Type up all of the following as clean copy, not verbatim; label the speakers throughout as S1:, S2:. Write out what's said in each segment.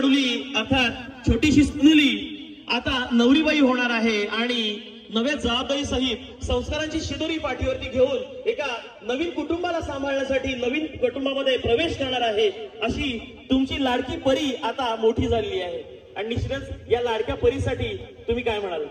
S1: माडुली अर्थात छोटीशी सुनुली आता नवरीबाई होणार आहे आणि नव्या जबाबदारी सहित संस्कारांची शिदोरी पाठीवरती घेऊन एका नवीन कुटुंबाला सांभाळण्यासाठी नवीन कुटुंबामध्ये प्रवेश करणार आहे। अशी तुमची लाडकी परी आता मोठी झालेली आहे आणि निश्चितच या लाडक्या परीसाठी तुम्ही काय म्हणाल?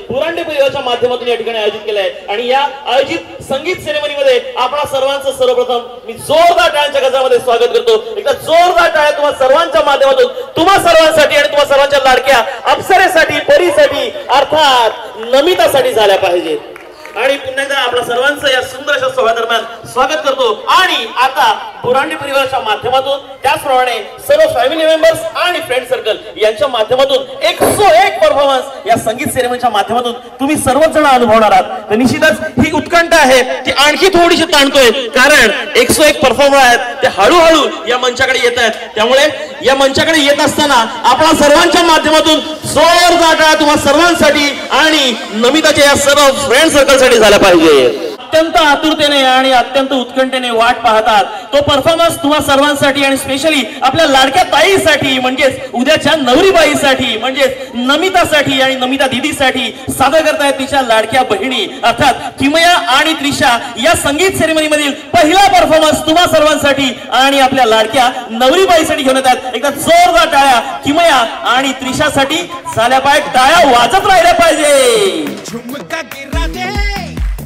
S1: पुरांडे परिवाराच्या माध्यमातून या ठिकाणी आयोजित केलं आहे आणि या आयोजित संगीत सेरेमनीमध्ये आपणा सर्वांचं सर्वप्रथम मी जोरदार टाळ्यांच्या गजरामध्ये स्वागत करतो। एकदा जोरदार टाळ्या तुम्हा सर्वांच्या माध्यमातून तुम्हा सर्वांसाठी आणि तुम्हा सर्वांच्या लाडक्या अप्सरेसाठी परीसाठी अर्थात नमितासाठी झाल्या पाहिजेत। आणि पुन्हा एकदा आपल्या सर्वांचं या सुंदर अशा सोहळ्यादरम्यान स्वागत करतो आणि आता पुरांडे परिवाराच्या माध्यमातून त्याचप्रमाणे सर्व फॅमिली मेंबर्स आणि फ्रेंड सर्कल यांच्या माध्यमातून 101 परफॉर्मन्स या संगीत सेरेमनीच्या माध्यमातून तुम्ही सर्वच जण अनुभवणार आहात। तर निश्चितच ही उत्कंठा आहे ती आणखी थोडीशी ताणतोय कारण 101 परफॉर्मर आहेत ते हळूहळू या मंचाकडे येत आहेत। त्यामुळे या मंचाकडे येत असताना आपल्या सर्वांच्या माध्यमातून जोरदार टाळ्या तुम्हा सर्वांसाठी आणि नमिताच्या या सर्व फ्रेंड सर्कल साठी झाला पाहिजे। अत्यंत आतुरतेने आणि अत्यंत उत्कंठेने वाट पाहतात तो परफॉर्मन्स तुम्हा सर्वांसाठी आणि स्पेशली आपल्या लाडक्या ताईसाठी म्हणजेच उद्याच्या नवरीबाईसाठी म्हणजेच नमितासाठी आणि नमिता दीदीसाठी सादर करतायत तिच्या लाडक्या बहिणी अर्थात किमया आणि त्रिशा। या संगीत सेरेमनी मधील पहिला परफॉर्मन्स तुम्हा सर्वांसाठी आणि आपल्या लाडक्या नवरीबाईसाठी घेऊन येतात। एकदा जोरदार टाळ्या किमया आणि त्रिशासाठी झाल्या पाहिजे, टाळ्या वाजत राहिल्या पाहिजे।
S2: झुमका गिरा दे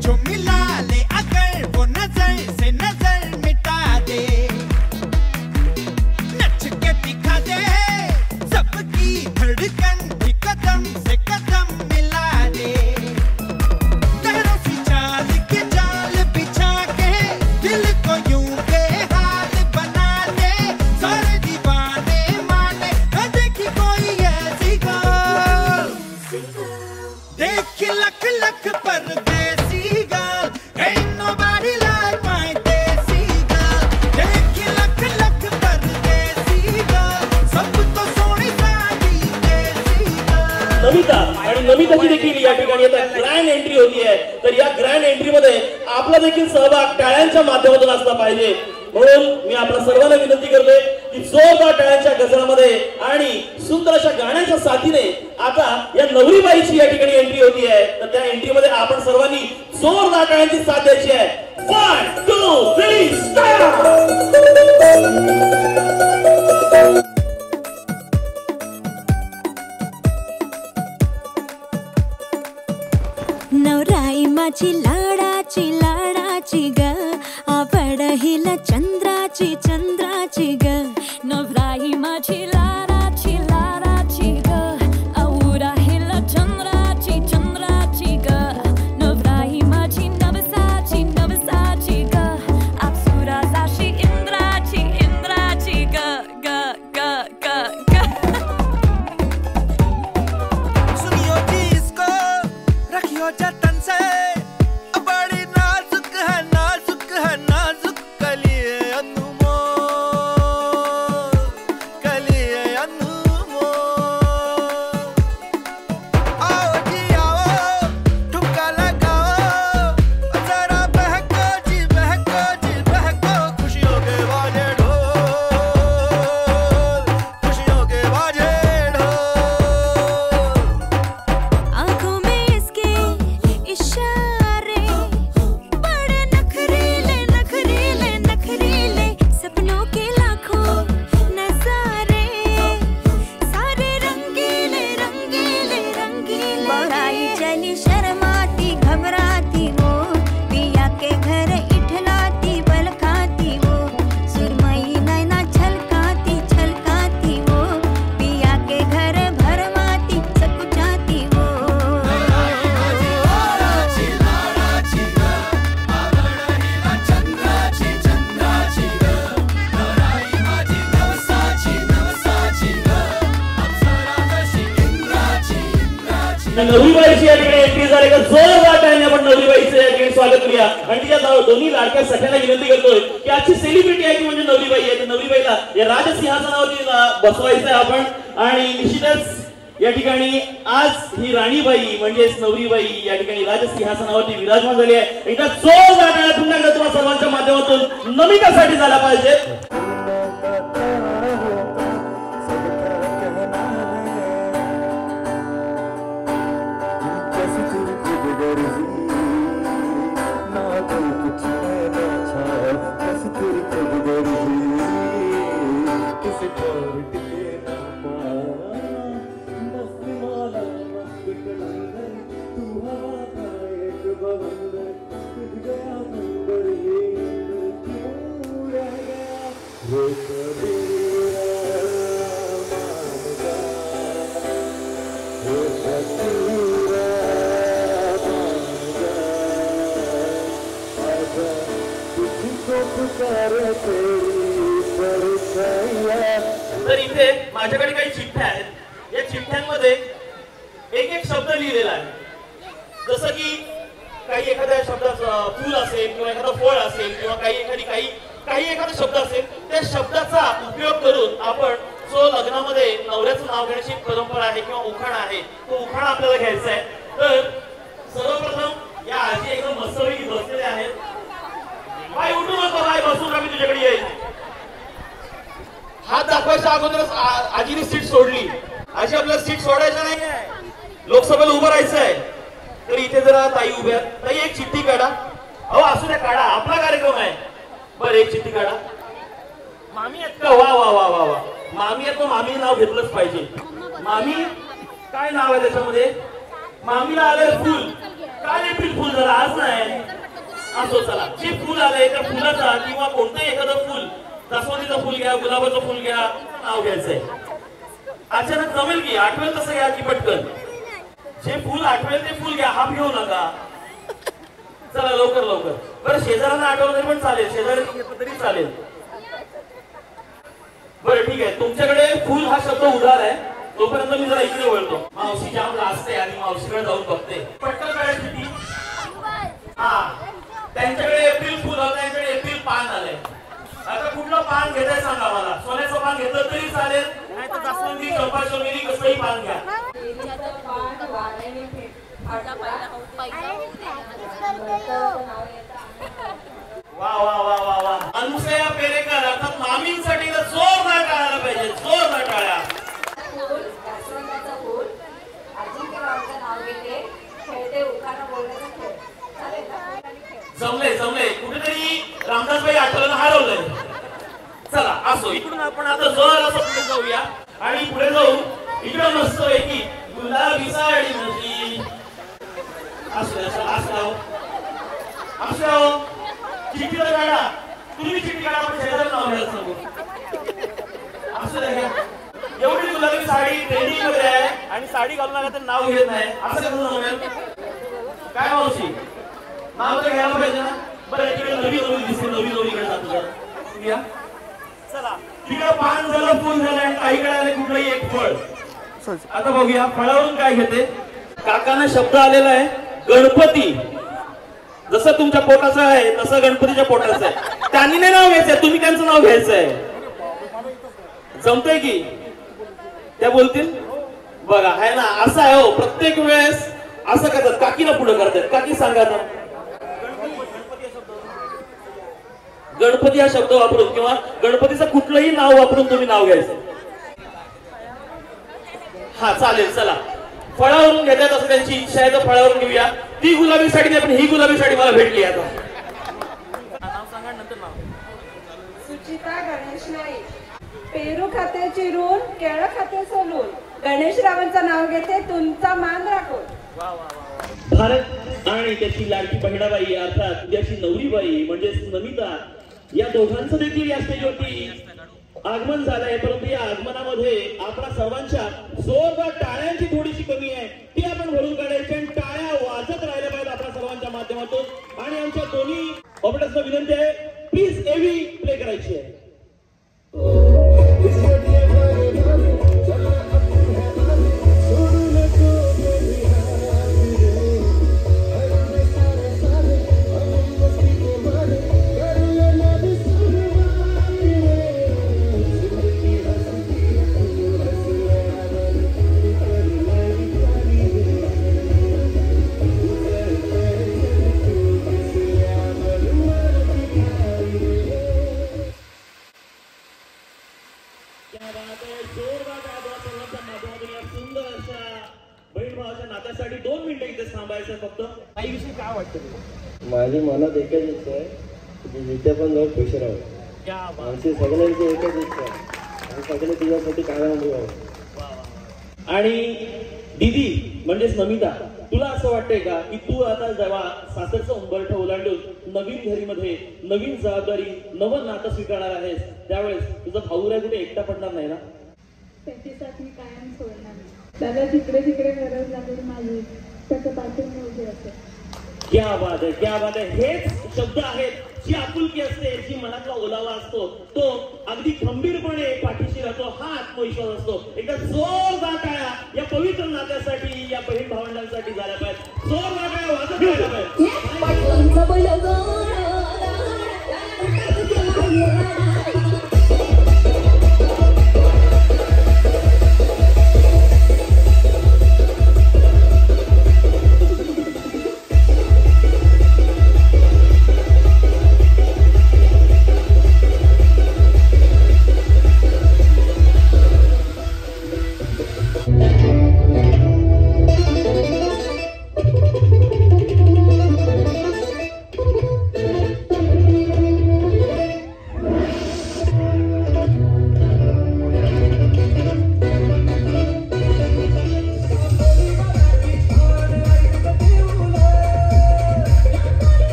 S2: जो मिला ले अगर वो नजर से नजर मिटा दे, नच के दिखा दे सबकी धड़कन भी कदम से कदम मिला दे, तेरा सी चाल के जाल बिछा के दिल को यूं बेहाल बना दे, सारे दीवाने माने न देखी कोई ऐसी गाल, देख लख लख परदेसी गाल, ain't nobody like my देसी गाल, देख लख लख परदेसी गाल, सब तो सोनी साडी देसी गाल।
S1: नमिता आणि नमिताची देखील या ठिकाणी आता ग्रँड एंट्री होती आहे। तर या ग्रँड एंट्री मध्ये आपला देखील सहभाग टाळ्यांच्या माध्यमातून असला पाहिजे। म्हणून मी आपल्या सर्वांना विनंती करतोय की जोरदार टाळ्यांच्या गजरामध्ये आणि सुंदर अशा गाण्याच्या साथीने आता या नवरीबाईची या ठिकाणी एंट्री होती आहे। तर त्या एंट्री मध्ये आपण सर्वांनी जोरदार टाळ्यांची साथ द्यायची आहे। 1 2 3 स्टार्ट।
S3: नवराई माझी लाडाची लाडाची ग, आवड हिला चंद्राची चंद्राची ग, नवराई माझी लाडाची लाडाची ग, आवड हिला चंद्राची चंद्राची ग, नवराई माझी नवसाची नवसाची ग, अप्सराची इंद्राची इंद्राची ग ग ग ग ग।
S2: सुनियो जी इसको रखियो जतन से, बड़ी नाजुक है नाजुक
S1: नवरीबाईची या ठिकाणी एंट्री झाली का जोरदार टाळ्याने आपण नवरीबाईचं या ठिकाणी स्वागत करूया आणि तिच्या दोन्ही लाडक्या सख्यांना विनंती करतोय की आजची सेलिब्रिटी आहे की म्हणजे नवरीबाई आहे. तर नवरीबाईला या राजसिंहासनावरती बसवायचं आहे आपण आणि निश्चितच या ठिकाणी आज ही राणीबाई म्हणजेच नवरीबाई या ठिकाणी राजसिंहासनावरती विराजमान झाली आहे. एकदा जोरदार टाळ्या पुन्हा एकदा तुम्हा सर्वांच्या माध्यमातून नमितासाठी झाला पाहिजे. तर इथे माझ्याकडे काही चिठ्ठ्या आहेत. या चिठ्ठ्यांमध्ये एक एक शब्द लिहिलेला आहे. जसं की काही एखाद्या शब्दाचं फूल असेल किंवा एखादं फळ असेल किंवा काही एखादा शब्द असेल त्या शब्दाचा उपयोग करून आपण जो लग्नामध्ये नवऱ्याचं नाव घेण्याची परंपरा आहे किंवा उखाणा आहे तो उखाणा आपल्याला घ्यायचा आहे. तर सर्वप्रथम या आजी एकदम मस्तपैकी बसलेल्या आहेत. बाई उठू नको बाई, बसून आम्ही तुझ्याकडे येईल. हात दाखवायच्या अगोदरच आजीने सीट सोडली. आजी आपल्याला सीट सोडायचं नाही आहे, लोकसभेला उभं राहायचं आहे. तर इथे जरा ताई उभ्या. ताई एक चिठ्ठी काढा. अहो असू द्या, काढा, आपला कार्यक्रम आहे. बरं एक चिठ्ठी काढा. मामी आहेत का? वा वा वा वा वा, मामी आहेत. मामी नाव घेतलंच पाहिजे. मामी काय नाव आहे त्याच्यामध्ये? मामीला आलंय फुल. काल एप्रिल फुल झाला, आज नाही. असो चला, जे फुल आलंय त्या फुलाचा किंवा कोणतंही एखादं फुल, जास्वंदीचं फुल घ्या, गुलाबाचं फुल घ्या, नाव घ्यायचंय. अचानक जमेल की आठवेल तसं घ्या की पटकन. जे फुल आठवेल ते फुल घ्या, हाफ घेऊ नका. चला लवकर लवकर. बरं शेजाऱ्यांना आठवलं तरी पण चालेल, शेजारी घेतलं तरी चालेल. बरं ठीक आहे, तुमच्याकडे फुल हा शब्द उधार आहे. तोपर्यंत मी जरा इकडे वळतो. मावशी जाम लाजते आणि मावशीकडे जाऊन बघते. पटकन काढायची ती. हा, त्यांच्याकडे एप्रिल फुल होतं, त्यांच्याकडे एप्रिल पान आलंय. आता कुठलं पान घेताय सांगा मला. सोन्याचं पान घेतलं तरी चालेल, नाही तर जास्वंदी, चंपा, चमेली कसंही पान घ्या. वा वा वा वा वा, अनुसया पेरेकर अर्थात मामींसाठी तर जोरदार टाळ्या पाहिजे, जोरदार टाळ्या. जमलंय जमलंय, कुठेतरी रामदासबाई आठवलं हरवलंय. चला असो, इकडून आपण आता जोर असं पुढे जाऊया आणि पुढे जाऊ. इकडे मस्त आहे की गुलाबी साडी माझी. असं चिठ्ठी काढा. तुम्ही चिठ्ठी काढा, आपण शेजारी नाव घ्यायला सांगू. असं द्या, एवढी गुलाबी साडी ट्रेंडिंग मध्ये आहे आणि साडी घालून आला तर नाव घेत नाही, असं कसं जमेल? काय मावशी, नाव तर घ्यायला पाहिजे ना. बरं इकडे नवी नवी दिसते, नवी नवीकडे जातो या. चला तिकडे पान झालं, फुल झालं आणि काहीकडे आले कुठलंही एक फळ. आता बघूया फळावरून काय घेते. काकांना शब्द आलेला आहे गणपती. जसं तुमच्या पोटाचं आहे तसं गणपतीच्या पोटाचं आहे. त्यांनी नाही नाव घ्यायचंय, तुम्ही त्यांचं नाव घ्यायचंय. जमतंय की? त्या बोलतील बघा, आहे ना, असं आहे हो. प्रत्येक वेळेस असं करतात, काकीला पुढे करतात. काकी सांगा ना. गणपती हा शब्द वापरून किंवा गणपतीचं कुठलंही नाव वापरून तुम्ही नाव घ्यायचं. हा चालेल. चला फळावरून घेतात असं त्यांची इच्छा आहे तर फळावरून घेऊया. ती गुलाबी साडी नाही पण ही गुलाबी साडी मला भेटली. आता नाव सांगा, नंतर नाव.
S4: सुचिता गणेश नाईक. पेरू खाते चिरून, केळं खाते सोलून, गणेशरावांचं नाव घेते, तुमचा मान राखून.
S1: भारत आणि त्याची लाडकी बहिणाबाई अर्थात त्याची नवरीबाई म्हणजेच नमिता, या दोघांचं देखील या स्टेजवरती आगमन झालंय. परंतु या आगमनामध्ये आपल्या सर्वांच्या जोरदार टाळ्यांची थोडीशी कमी आहे, ती आपण भरून काढायची आणि टाळ्या वाजत राहिल्या पाहिजेत आपल्या सर्वांच्या माध्यमातून. आणि आमच्या दोन्ही ऑपरेटर्सना विनंती आहे, प्लीज एव्ही प्ले करायची आहे. जोरदार टाळ्या सर्वांच्या माध्यमातून या सुंदर अशा बहीण भावाच्या नात्यासाठी 2 मिनिटं इथे थांबायचं फक्त. काही विषय काय वाटतं तुला?
S5: माझी मनात एकच इच्छा आहे की जिथे पण जाऊन खुश राहावं. आमची सगळ्यांची एकच इच्छा आहे आणि सगळे तुझ्यासाठी काय राहावं.
S1: आणि दीदी म्हणजेच नमिता, तुला असं वाटतंय का की तू आता जेव्हा सासरचं उंबरठं ओलांडून नवीन घरीमध्ये नवीन जबाबदारी नवं नातं स्वीकारणार आहेस त्यावेळेस तुझा भाऊराय कुठे एकटा पडणार नाही ना?
S6: त्याची साथ मी कायम सोडणार नाही. त्याला जिकडे तिकडे गरज लागेल माझी त्याचं पाठीशी उभी असेल.
S1: क्या बात आहे, क्या बात आहे. हेच शब्द आहेत, जी आपुलकी असते, जी मनातला ओलावा असतो तो अगदी खंबीरपणे पाठीशी राहतो, हा आत्मविश्वास असतो. एकदा जोरदार टाळ्या या पवित्र नात्यासाठी, या बहीण भावंडांसाठी झाल्या पाहिजेत. जोरदार टाळ्या वाजत राहिल्या पाहिजेत.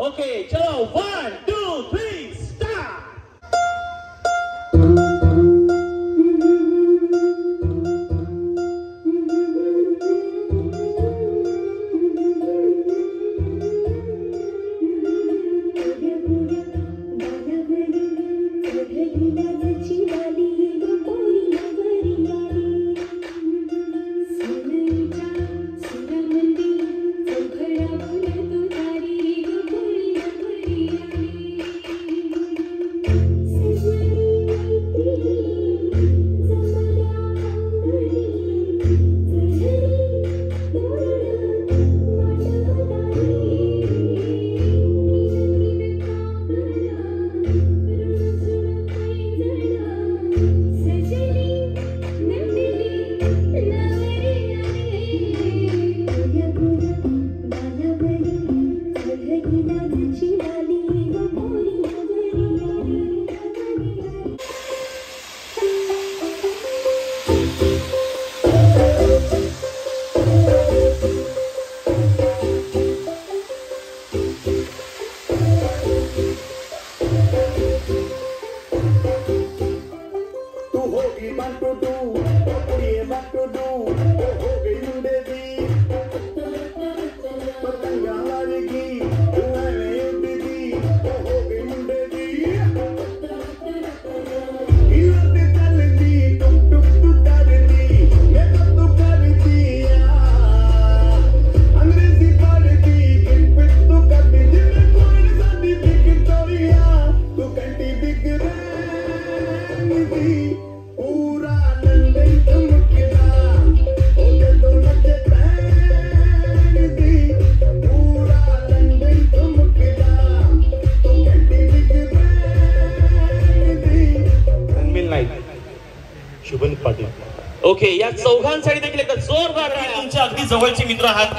S1: ओके, चलो 1, 2, 3 स्टार्ट. ओके, या चौघांसाठी देखील एक जोरदार टाळ्या. तुमचे अगदी जवळचे मित्र आहात,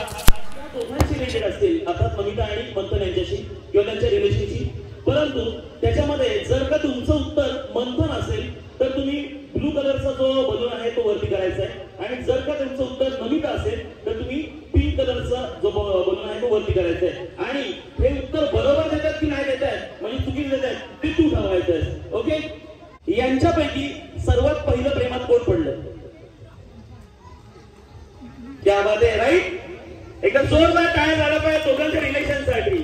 S1: दोघांची रिलेटेड असतील अर्थात नमिता आणि मंथन यांच्याशी किंवा त्यांच्या रिलेशनशी. परंतु त्याच्यामध्ये जर का तुमचं उत्तर मंथन असेल तर तुम्ही ब्लू कलरचा जो बलून आहे तो वरती करायचा आहे, आणि जर का तुमचं उत्तर नमिता असेल तर तुम्ही पिंक कलरचा जो बलून आहे तो वरती करायचा आहे. आणि हे उत्तर बरोबर देतात की नाही देतात म्हणजे चुकीचं देतात ते तू ठरवायचं आहे. ओके, यांच्यापैकी सर्वात पहिलं प्रेमात कोण पडलं? क्या बात आहे, राईट? एकदा जोरदार टाळ्या झाला पाहिजे दोघांच्या रिलेशन साठी.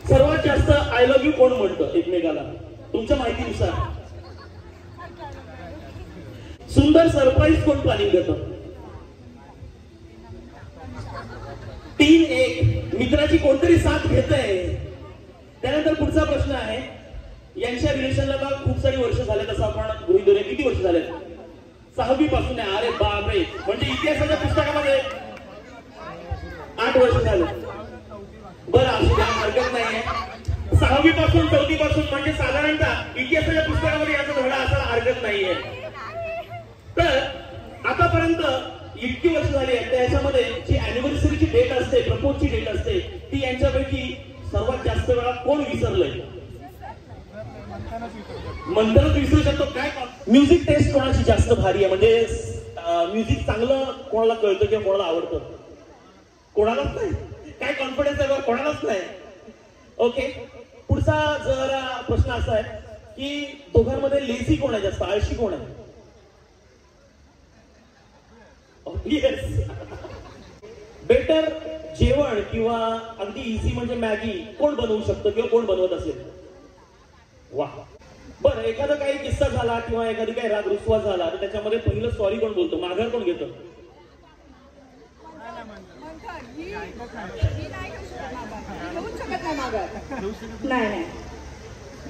S1: सर्वात जास्त आय लव्ह यू कोण म्हणतं एकमेकाला तुमच्या माहितीनुसार? सुंदर सरप्राईज कोण प्लॅनिंग करतं? 3-1 मित्राची कोणतरी साथ घेत आहे. त्यानंतर पुढचा प्रश्न आहे, यांच्या रिलेशनला खूप सारी वर्ष झाले तसं आपण गृहीत धरूया. किती वर्ष झाले? 6वी पासून आहे. अरे बापरे, म्हणजे इतिहासाच्या पुस्तकामध्ये 8 वर्ष झाले. बरं असू द्या, हरकत नाहीये. 6वी पासून 4थी पासून म्हणजे साधारणतः इतिहासाच्या पुस्तकामध्ये याचा धडा असायला हरकत नाहीये. तर आतापर्यंत इतकी वर्ष झाली आहेत, त्याच्यामध्ये जी अॅनिव्हर्सरीची डेट असते, प्रपोजची डेट असते, ती यांच्यापैकी सर्वात जास्त वेळा कोण विसरलंय? मंथनच विसरू शकतो काय? म्युझिक टेस्ट कोणाची जास्त भारी आहे? म्हणजे म्युझिक चांगलं कोणाला कळतं किंवा कोणाला आवडतं? कोणालाच नाही. काय कॉन्फिडन्स आहे? कोणालाच नाही. ओके, पुढचा जरा प्रश्न असा आहे की दोघांमध्ये लेझी कोण आहे जास्त? आळशी कोण आहे? बेटर जेवण किंवा अगदी इझी म्हणजे मॅगी कोण बनवू शकतं किंवा कोण बनवत असेल? वा. बरं, एखादा काही किस्सा झाला किंवा एखादी काही राग रुसवा झाला तर त्याच्यामध्ये पहिलं सॉरी कोण बोलतो? माघार कोण घेतं?
S4: नाही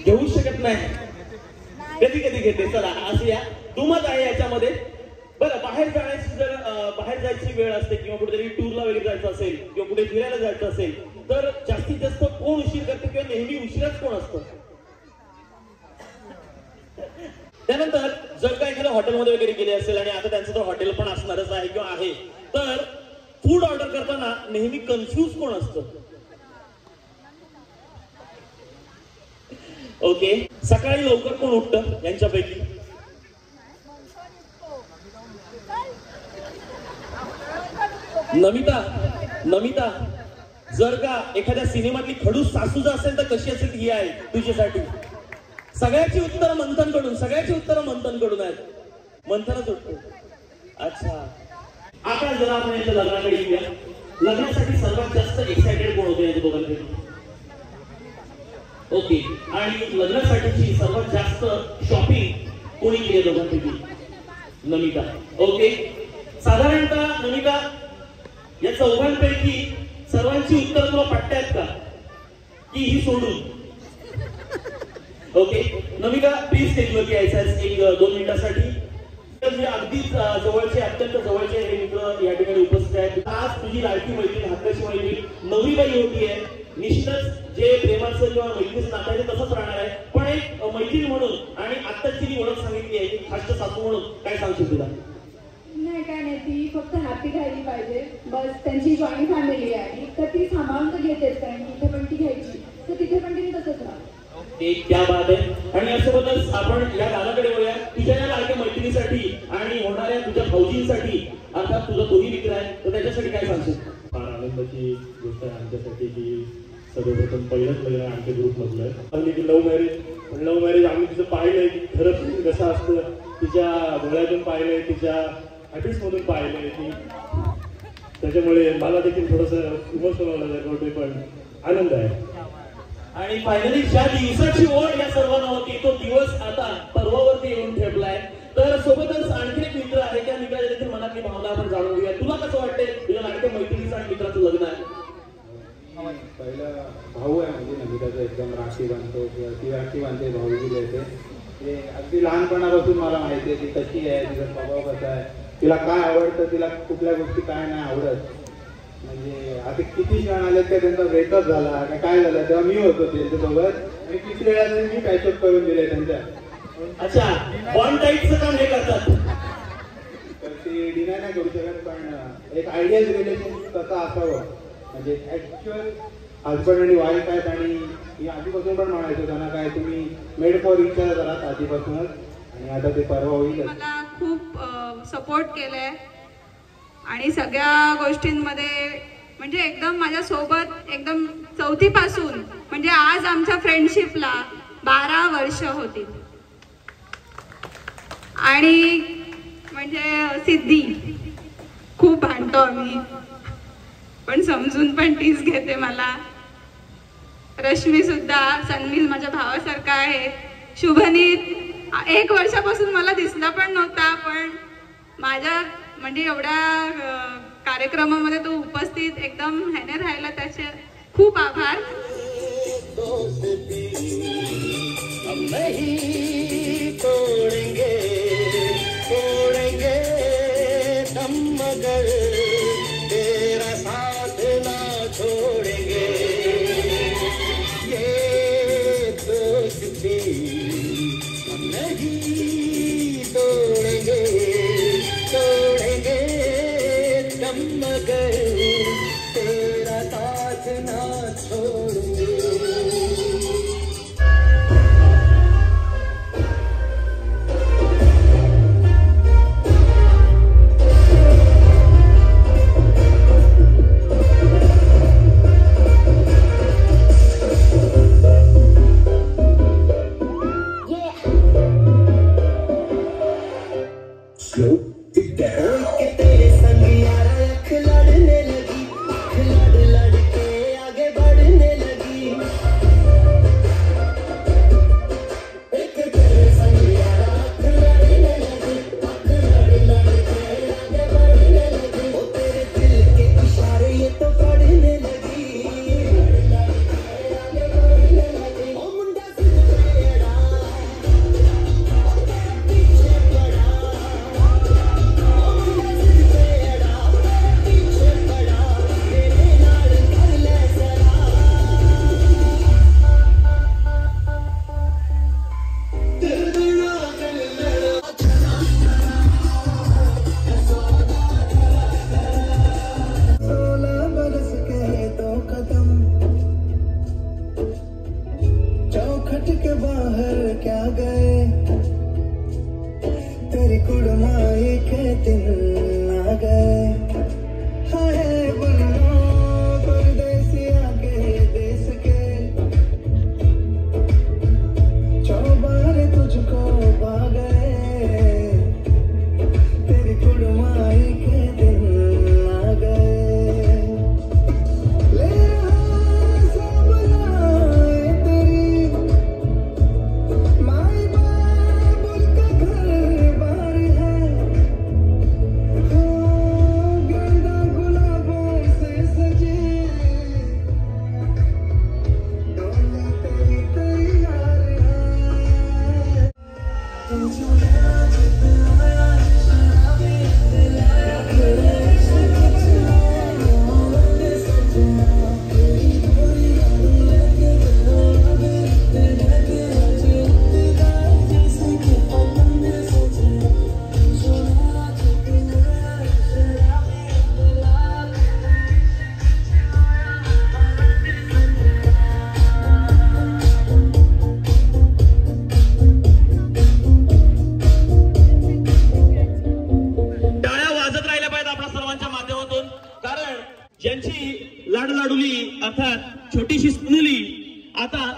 S1: घेऊ शकत नाही. कधी कधी घेते. चला असं या दुमत आहे याच्यामध्ये. बरं, बाहेर जायची वेळ असते किंवा कुठेतरी टूरला वगैरे जायचं असेल किंवा कुठे फिरायला जायचं असेल तर जास्तीत जास्त कोण उशीर करते किंवा नेहमी उशिराच कोण असतं? त्यानंतर जर का एखाद्या हॉटेलमध्ये वगैरे गेले असेल आणि आता त्यांचं तर हॉटेल पण असणारच आहे किंवा आहे, तर फूड ऑर्डर करताना नेहमी कन्फ्यूज कोण असतं? ओके, सकाळी लवकर कोण उठतं यांच्यापैकी? नमिता, जर का एखाद्या सिनेमातली खडूस सासू जर असेल तर कशी असेल ही आहे तुझ्यासाठी? सगळ्याची उत्तरं मंथनकडून आहेत. मंथनच उठतो. अच्छा, आता जरा आपण याच्या लग्नाकडे येऊया. लग्नासाठी सर्वात जास्त एक्साइटेड कोण होते याच्या दोघांपैकी? ओके, आणि लग्नासाठीची सर्वात जास्त शॉपिंग कोणी केली दोघांपैकी? नमिता. ओके, साधारणतः नमिता या चौघांपैकी सर्वांची उत्तर तुला पटतायत का की ही सोडून? ओके, नमिता प्लीज स्टेजवरती यायचं एक 2 मिनिटासाठी. अगदीच जवळचे, अत्यंत जवळचे हे मित्र या ठिकाणी उपस्थित आहेत. आज तुझी लाडकी मैत्रीण, हक्काची मैत्रीण नवरीबाई होतीये. निश्चितच जे प्रेमाचं किंवा मैत्रीचं नातं आहे तसंच राहणार आहे, पण एक मैत्रीण म्हणून आणि आत्ताची जी ओळख सांगितली आहे की खासच्या सासू म्हणून काय सांगशील तुला?
S6: नाही, काय नाही, ती फक्त हॅपी राहिली पाहिजे बस. त्यांची जॉईंट फॅमिली आहे तर ती सांभाळून तर घेतेच, कारण तिथे पण ती घ्यायची तर तिथे पण तिने तसंच राहा.
S1: एक क्या बात आहे. आणि यासोबतच आपण या गावाकडे वळूया. तुझ्या या लाडक्या मैत्रिणीसाठी आणि होणाऱ्या तुझ्या भाऊजींसाठी, अर्थात तुझा तोही मित्र आहे, तर त्याच्यासाठी काय सांगशील?
S5: फार आनंदाची गोष्ट आहे आमच्यासाठी की सर्वप्रथम पहिलंच लग्न आमच्या ग्रुपमधलं आहे. की लव्ह मॅरेज आम्ही तिचं पाहिलंय की खरंच कसं असतं. तिच्या डोळ्यातून पाहिलंय, तिच्या हॅबिट्समधून पाहिलंय की, त्याच्यामुळे मला देखील थोडंसं इमोशनल होते, पण आनंद आहे.
S1: आणि फायनली ज्या दिवसाची ओढ या सर्वांना होती तो दिवस आता पर्वावरती येऊन ठेपलाय. तर सोबतच आणखी एक मित्र आहे, त्या मित्राच्या देखील मनातली भावना आपण जाणून घेऊया. तुला कसं वाटतंय तुझ्या लाडक्या मैत्रिणीचं आणि मित्राचं लग्न आहे?
S7: पहिला भाऊ आहे म्हणजे नमिताचा, एकदम राखी बांधतो किंवा ती राखी बांधते, भाऊजी देते. ते अगदी लहानपणापासून मला माहिती आहे ती कशी आहे, तिचा स्वभाव कसा आहे, तिला काय आवडतं, तिला कुठल्या गोष्टी काय नाही आवडत. म्हणजे आता किती क्षण आले का त्यांचा ब्रेकअप झाला का काय झालं तेव्हा मी होतो त्यांच्यासोबत आणि किती वेळा मी पॅचअप करून दिले त्यांच्या.
S1: अच्छा, बॉन्ड टाईपचं काम हे करतात.
S7: तर ते डिनाय नाही करू शकत, पण एक आयडियल रिलेशन कसं असावं, म्हणजे ऍक्च्युअल हजबंड आणि वाईफ आहेत. आणि मी आधीपासून पण म्हणायचो त्यांना काय तुम्ही मेड फॉर इच अदर आहात आधीपासूनच, आणि आता ते परवा होईलच.
S4: मला खूप सपोर्ट केलंय आणि सगळ्या गोष्टींमध्ये म्हणजे एकदम माझ्यासोबत एकदम 4थी पासून, म्हणजे आज आमच्या फ्रेंडशिपला 12 वर्ष होती. आणि म्हणजे सिद्धी खूप भांडतो आम्ही, पण समजून पण तीच घेते मला. रश्मी सुद्धा, सन्मील माझ्या भावासारखा आहे. शुभनीत 1 वर्षापासून मला दिसला पण नव्हता, पण माझ्या म्हणजे एवढ्या कार्यक्रमामध्ये तो उपस्थित एकदम ह्याने राहिला, त्याचे खूप आभार.
S2: हम नहीं तोड़ेंगे तोड़ेंगे दम मगर तेरा साथ ना छोड़ेंगे ये दोस्ती हम नहीं तोड़ेंगे तोड़ेंगे दम मगर तेरा साथ ना छोड़ेंगे.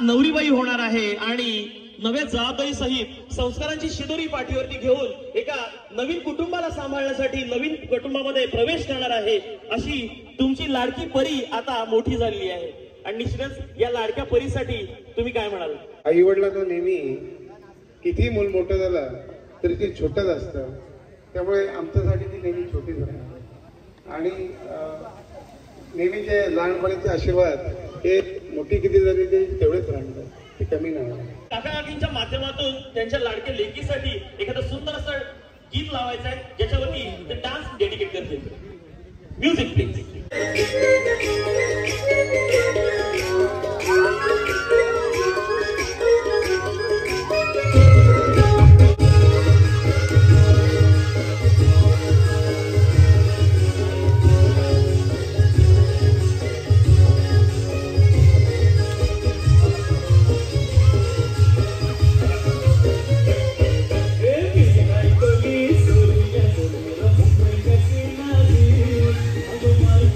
S1: नवरीबाई होणार आहे आणि नव्या जबाबदारी सहित संस्कारांची शिदोरी पाठीवरती घेऊन एका नवीन कुटुंबाला सांभाळण्यासाठी नवीन कुटुंबामध्ये प्रवेश करणार आहे. अशी तुमची लाडकी परी आता मोठी झालेली आहे आणि निश्चितच या लाडक्या परीसाठी तुम्ही काय म्हणाल?
S7: आई वडिलांना नेहमी किती मूल मोठं झालं तरी ते छोटंच असतं, त्यामुळे आमच्यासाठी ती नेहमी छोटीच राहणार आणि नेहमीचे लहानपणीचे आशीर्वाद हे मोठी किती झाली ते तेवढेच राहणार, ते कमी नाही.
S1: काका काकींच्या माध्यमातून त्यांच्या लाडक्या लेकीसाठी एखादं सुंदर असं गीत लावायचं आहे ज्याच्यावरती ते डान्स डेडिकेट करतील. Music please.
S2: Oh my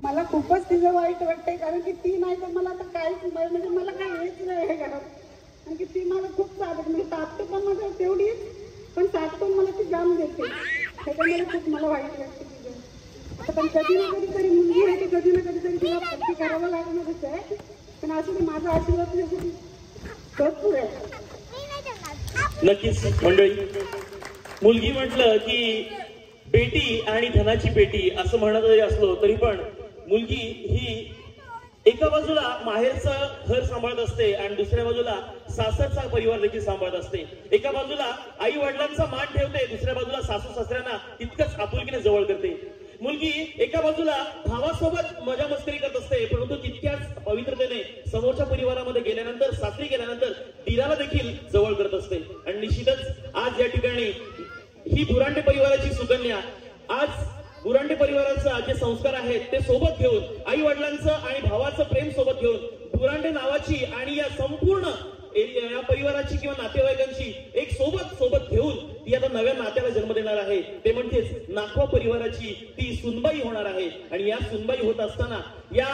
S8: मला खूपच तिचं वाईट वाटतंय, कारण की ती नाही तर मला आता काहीच म्हणजे मला काही हेच नाही आहे घरात. कारण की ती मला खूप साथ म्हणजे तापते पण माझ्या तेवढीच, पण साथ पण मला ती जाम देते. त्याच्यामुळे खूप मला वाईट वाटतं तिचं. आता पण कधी ना कधीतरी मुलगी आहे ती, कधी ना कधीतरी तिला पट्टी करावं लागणारच आहे. पण असं ते माझा आशीर्वाद त्यासाठी भरपूर आहे.
S1: नक्कीच मंडळी, मुलगी म्हटलं की बेटी आणि धनाची पेटी असं म्हणत जरी असलो तरी पण मुलगी ही एका बाजूला माहेरचं घर सांभाळत असते आणि दुसऱ्या बाजूला सासरचा परिवार देखील सांभाळत असते. एका बाजूला आई वडिलांचा मान ठेवते, दुसऱ्या बाजूला सासू सासऱ्यांना तितकंच आपुलकीने जवळ करते. मुलगी एका बाजूला भावासोबत मजा मस्करी करत असते, परंतु तितक्याच पवित्रतेने समोरच्या परिवारामध्ये गेल्यानंतर, सासरी गेल्यानंतर दिराला देखील जवळ करत असते. आणि निश्चितच आज या ठिकाणी ही बुरांडे परिवाराची सुकन्या आज बुरांडे परिवाराचा जे संस्कार आहेत ते सोबत घेऊन, आई वडिलांचं आणि भावाचं प्रेम सोबत घेऊन बुरांडे नावाची आणि या संपूर्ण या परिवाराची किंवा नातेवाईकांची एक सोबत घेऊन ती आता नव्या नात्याला जन्म देणार आहे. ते म्हणजेच नाखवा परिवाराची ती सुनबाई होणार आहे. आणि या सुनबाई होत असताना या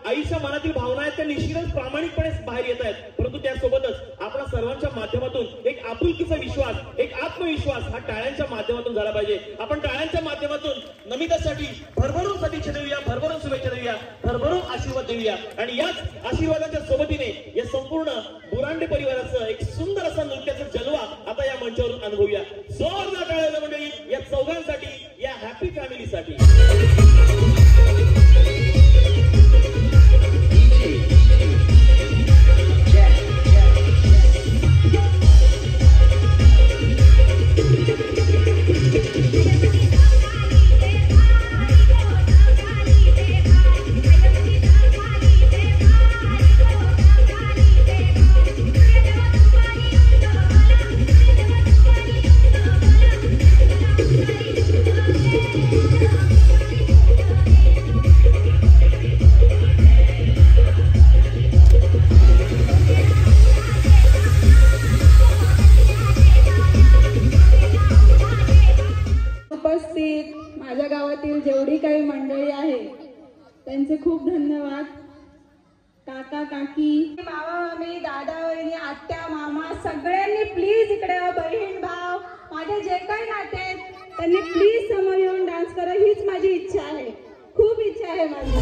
S1: आईच्या मनातील भावना आहेत त्या निश्चितच प्रामाणिकपणे बाहेर येत आहेत, परंतु त्यासोबतच आपल्या सर्वांच्या माध्यमातून एक आपुलकीचा विश्वास, एक आत्मविश्वास हा टाळ्यांच्या माध्यमातून झाला पाहिजे. आपण टाळ्यांच्या माध्यमातून नमितासाठी भरभरून सदिच्छा देऊया, भरभरून शुभेच्छा देऊया, भरभरून आशीर्वाद देऊया. आणि याच आशीर्वादाच्या सोबतीने या संपूर्ण बुरांडे परिवाराचं एक सुंदर असा नृत्याचा जलवा आता या मंचावरून अनुभवूया. जोरदार टाळ्या मंडळी या चौघांसाठी, या हॅपी फॅमिलीसाठी.
S8: उपस्थित माझ्या गावातील जेवढी काही मंडळी आहे त्यांचे खूप धन्यवाद. काका काकी, मामा मामी, दादा वहिनी, आत्या मामा सगळ्यांनी प्लीज इकडे, बहीण भाव, माझे जे काही नाते आहेत त्यांनी प्लीज समोर येऊन डान्स करा, हीच माझी इच्छा आहे, खूप इच्छा आहे माझी.